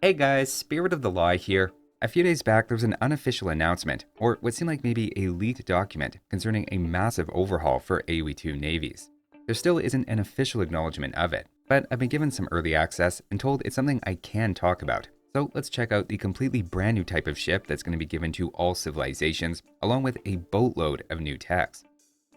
Hey guys, Spirit of the Law here. A few days back, there was an unofficial announcement, or what seemed like maybe a leaked document, concerning a massive overhaul for AoE2 navies. There still isn't an official acknowledgement of it, but I've been given some early access and told it's something I can talk about. So let's check out the completely brand new type of ship that's going to be given to all civilizations, along with a boatload of new techs.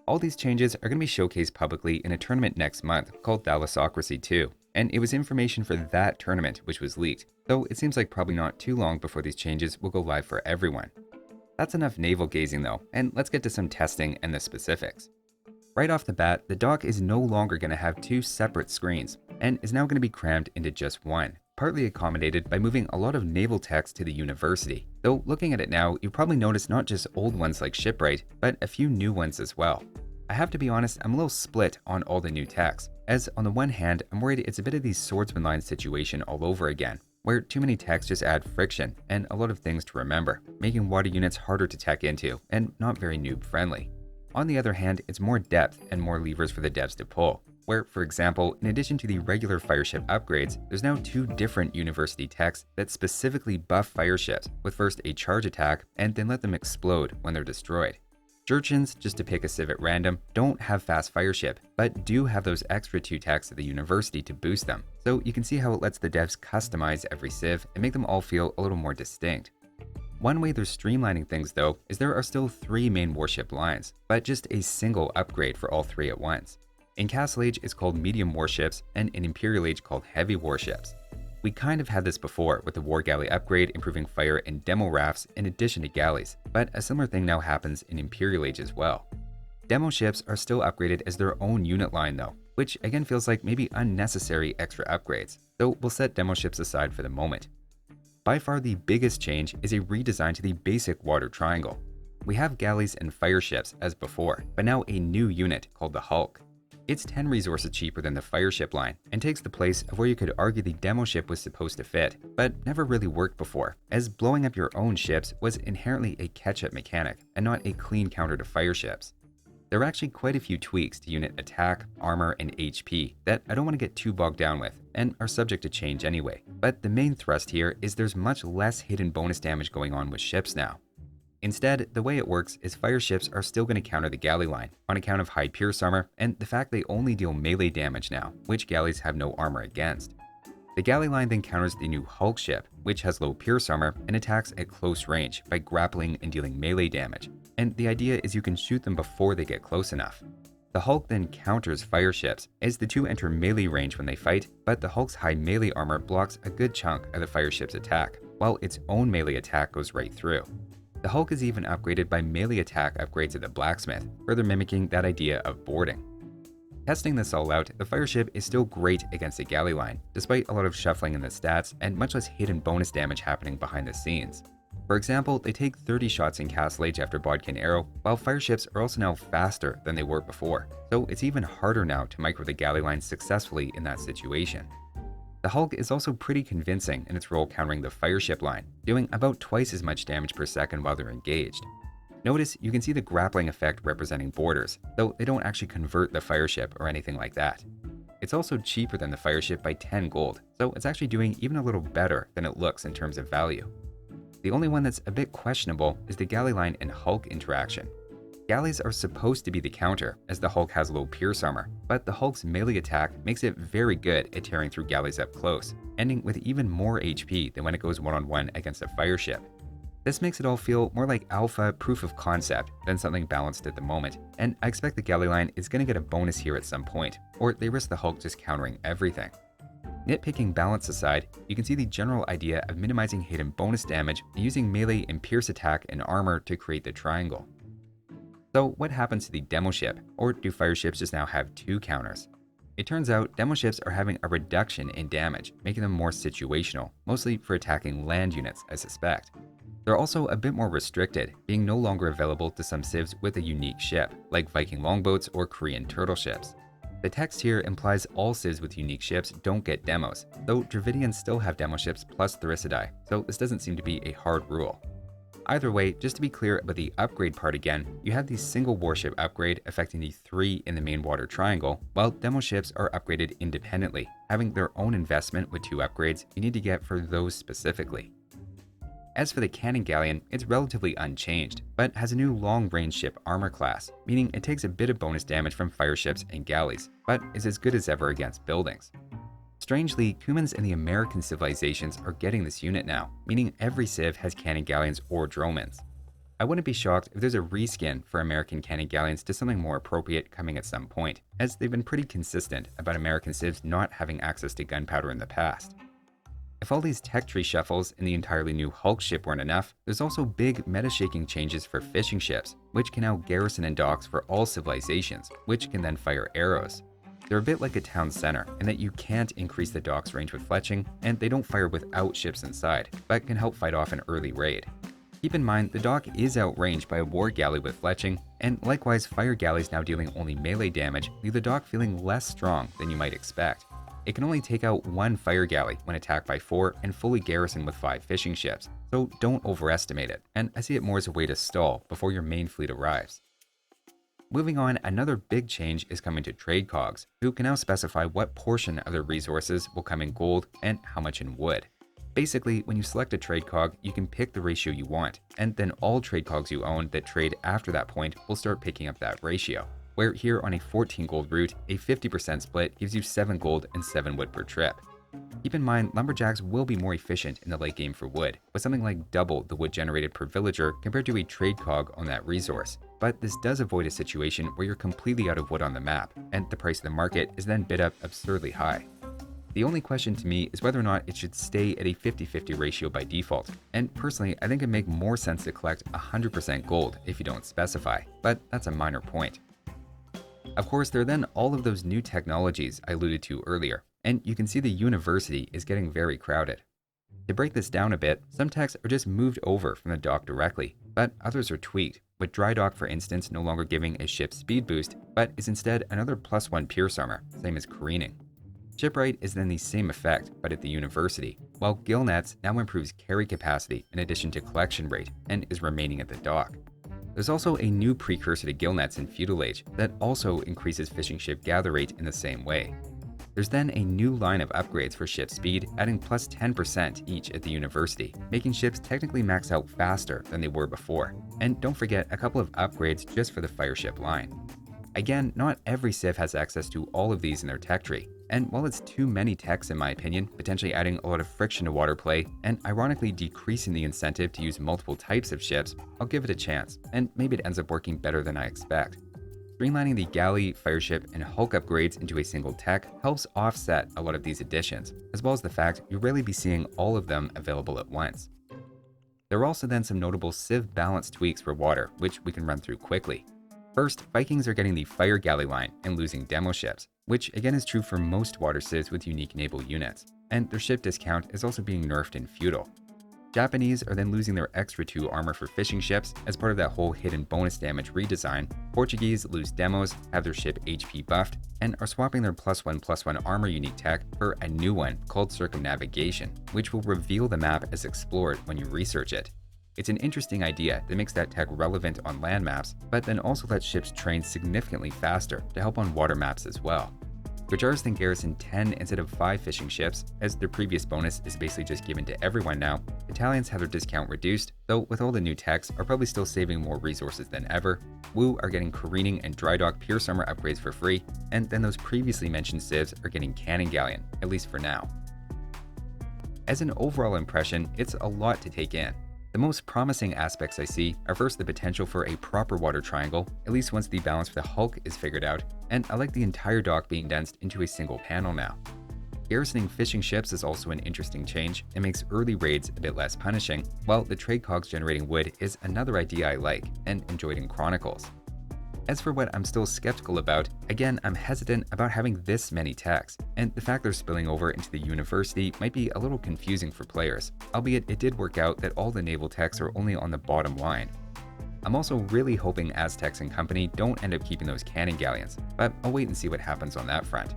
All these changes are going to be showcased publicly in a tournament next month called Thalassocracy 2, and it was information for that tournament which was leaked, though it seems like probably not too long before these changes will go live for everyone. That's enough navel gazing though, and let's get to some testing and the specifics. Right off the bat, the dock is no longer going to have two separate screens, and is now going to be crammed into just one, partly accommodated by moving a lot of naval text to the university. Though looking at it now, you probably notice not just old ones like Shipwright, but a few new ones as well. I have to be honest, I'm a little split on all the new text, as on the one hand, I'm worried it's a bit of the swordsman line situation all over again, where too many techs just add friction and a lot of things to remember, making water units harder to tech into and not very noob friendly. On the other hand, it's more depth and more levers for the devs to pull, where, for example, in addition to the regular fireship upgrades, there's now two different university techs that specifically buff fireships with first a charge attack and then let them explode when they're destroyed. Jurchens, just to pick a civ at random, don't have fast fireship, but do have those extra two techs at the university to boost them, so you can see how it lets the devs customize every civ and make them all feel a little more distinct. One way they're streamlining things though is there are still three main warship lines, but just a single upgrade for all three at once. In Castle Age it's called medium warships, and in Imperial Age called heavy warships. We kind of had this before with the War Galley upgrade improving fire and demo rafts in addition to galleys, but a similar thing now happens in Imperial Age as well. Demo ships are still upgraded as their own unit line though, which again feels like maybe unnecessary extra upgrades, though we'll set demo ships aside for the moment. By far the biggest change is a redesign to the basic water triangle. We have galleys and fireships as before, but now a new unit called the Hulk. It's 10 resources cheaper than the fireship line, and takes the place of where you could argue the demo ship was supposed to fit, but never really worked before, as blowing up your own ships was inherently a catch-up mechanic and not a clean counter to fireships. There are actually quite a few tweaks to unit attack, armor, and HP that I don't want to get too bogged down with, and are subject to change anyway, but the main thrust here is there's much less hidden bonus damage going on with ships now. Instead, the way it works is fireships are still going to counter the galley line on account of high pierce armor and the fact they only deal melee damage now, which galleys have no armor against. The galley line then counters the new Hulk ship, which has low pierce armor and attacks at close range by grappling and dealing melee damage, and the idea is you can shoot them before they get close enough. The Hulk then counters fireships as the two enter melee range when they fight, but the Hulk's high melee armor blocks a good chunk of the fireship's attack, while its own melee attack goes right through. The Hulk is even upgraded by melee attack upgrades at the blacksmith, further mimicking that idea of boarding. Testing this all out, the fireship is still great against the galley line, despite a lot of shuffling in the stats and much less hidden bonus damage happening behind the scenes. For example, they take 30 shots in Castle Age after Bodkin Arrow, while fireships are also now faster than they were before, so it's even harder now to micro the galley line successfully in that situation. The Hulk is also pretty convincing in its role countering the fireship line, doing about twice as much damage per second while they're engaged. Notice you can see the grappling effect representing borders, though they don't actually convert the fireship or anything like that. It's also cheaper than the fireship by 10 gold, so it's actually doing even a little better than it looks in terms of value. The only one that's a bit questionable is the galley line and Hulk interaction. Galleys are supposed to be the counter, as the Hulk has low pierce armor, but the Hulk's melee attack makes it very good at tearing through galleys up close, ending with even more HP than when it goes one-on-one against a fireship. This makes it all feel more like alpha proof of concept than something balanced at the moment, and I expect the galley line is going to get a bonus here at some point, or they risk the Hulk just countering everything. Nitpicking balance aside, you can see the general idea of minimizing hidden bonus damage and using melee and pierce attack and armor to create the triangle. So what happens to the demo ship, or do fireships just now have two counters? It turns out demo ships are having a reduction in damage, making them more situational, mostly for attacking land units, I suspect. They're also a bit more restricted, being no longer available to some civs with a unique ship, like Viking longboats or Korean turtle ships. The text here implies all civs with unique ships don't get demos, though Dravidians still have demo ships plus Therissidae, so this doesn't seem to be a hard rule. Either way, just to be clear about the upgrade part again, you have the single warship upgrade affecting the 3 in the main water triangle, while demo ships are upgraded independently, having their own investment with 2 upgrades you need to get for those specifically. As for the cannon galleon, it's relatively unchanged, but has a new long-range ship armor class, meaning it takes a bit of bonus damage from fire ships and galleys, but is as good as ever against buildings. Strangely, humans in the American civilizations are getting this unit now, meaning every civ has cannon galleons or dromons. I wouldn't be shocked if there's a reskin for American cannon galleons to something more appropriate coming at some point, as they've been pretty consistent about American civs not having access to gunpowder in the past. If all these tech tree shuffles in the entirely new Hulk ship weren't enough, there's also big meta-shaking changes for fishing ships, which can now garrison in docks for all civilizations, which can then fire arrows. They're a bit like a town center in that you can't increase the dock's range with fletching, and they don't fire without ships inside, but can help fight off an early raid. Keep in mind, the dock is outranged by a war galley with fletching, and likewise fire galleys now dealing only melee damage leave the dock feeling less strong than you might expect. It can only take out 1 fire galley when attacked by 4 and fully garrison with 5 fishing ships, so don't overestimate it, and I see it more as a way to stall before your main fleet arrives. Moving on, another big change is coming to trade cogs, who can now specify what portion of their resources will come in gold and how much in wood. Basically, when you select a trade cog, you can pick the ratio you want, and then all trade cogs you own that trade after that point will start picking up that ratio. Where here on a 14 gold route, a 50% split gives you 7 gold and 7 wood per trip. Keep in mind, lumberjacks will be more efficient in the late game for wood, with something like double the wood generated per villager compared to a trade cog on that resource. But this does avoid a situation where you're completely out of wood on the map, and the price of the market is then bid up absurdly high. The only question to me is whether or not it should stay at a 50-50 ratio by default, and personally I think it'd make more sense to collect 100% gold if you don't specify, but that's a minor point. Of course, there are then all of those new technologies I alluded to earlier, and you can see the university is getting very crowded. To break this down a bit, some techs are just moved over from the dock directly, but others are tweaked, with dry dock for instance no longer giving a ship speed boost, but is instead another +1 pierce armor, same as careening. Shipwright is then the same effect, but at the university, while gill nets now improves carry capacity in addition to collection rate, and is remaining at the dock. There's also a new precursor to gill nets in Feudal Age that also increases fishing ship gather rate in the same way. There's then a new line of upgrades for ship speed, adding +10% each at the university, making ships technically max out faster than they were before. And don't forget a couple of upgrades just for the fire ship line. Again, not every civ has access to all of these in their tech tree, and while it's too many techs in my opinion, potentially adding a lot of friction to water play, and ironically decreasing the incentive to use multiple types of ships, I'll give it a chance, and maybe it ends up working better than I expect. Streamlining the galley, fire ship, and Hulk upgrades into a single tech helps offset a lot of these additions, as well as the fact you'll rarely be seeing all of them available at once. There are also then some notable civ balance tweaks for water, which we can run through quickly. First, Vikings are getting the fire galley line and losing demo ships, which again is true for most water civs with unique naval units, and their ship discount is also being nerfed in Feudal. Japanese are then losing their extra 2 armor for fishing ships as part of that whole hidden bonus damage redesign. Portuguese lose demos, have their ship HP buffed, and are swapping their +1/+1 armor unique tech for a new one called circumnavigation, which will reveal the map as explored when you research it. It's an interesting idea that makes that tech relevant on land maps, but then also lets ships train significantly faster to help on water maps as well. Guajars then garrison 10 instead of 5 fishing ships, as their previous bonus is basically just given to everyone now. Battalions have their discount reduced, though with all the new techs are probably still saving more resources than ever. Wu are getting careening and dry dock pierce armor upgrades for free, and then those previously mentioned civs are getting cannon galleon, at least for now. As an overall impression, it's a lot to take in. The most promising aspects I see are first the potential for a proper water triangle, at least once the balance for the Hulk is figured out, and I like the entire dock being densed into a single panel now. Garrisoning fishing ships is also an interesting change and makes early raids a bit less punishing, while the trade cogs generating wood is another idea I like and enjoyed in Chronicles. As for what I'm still skeptical about, again, I'm hesitant about having this many techs, and the fact they're spilling over into the university might be a little confusing for players, albeit it did work out that all the naval techs are only on the bottom line. I'm also really hoping Aztecs and company don't end up keeping those cannon galleons, but I'll wait and see what happens on that front.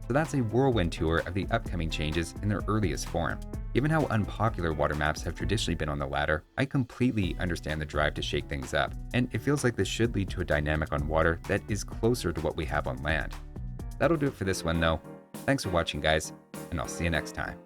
So that's a whirlwind tour of the upcoming changes in their earliest form. Given how unpopular water maps have traditionally been on the latter, I completely understand the drive to shake things up, and it feels like this should lead to a dynamic on water that is closer to what we have on land. That'll do it for this one though. Thanks for watching guys, and I'll see you next time.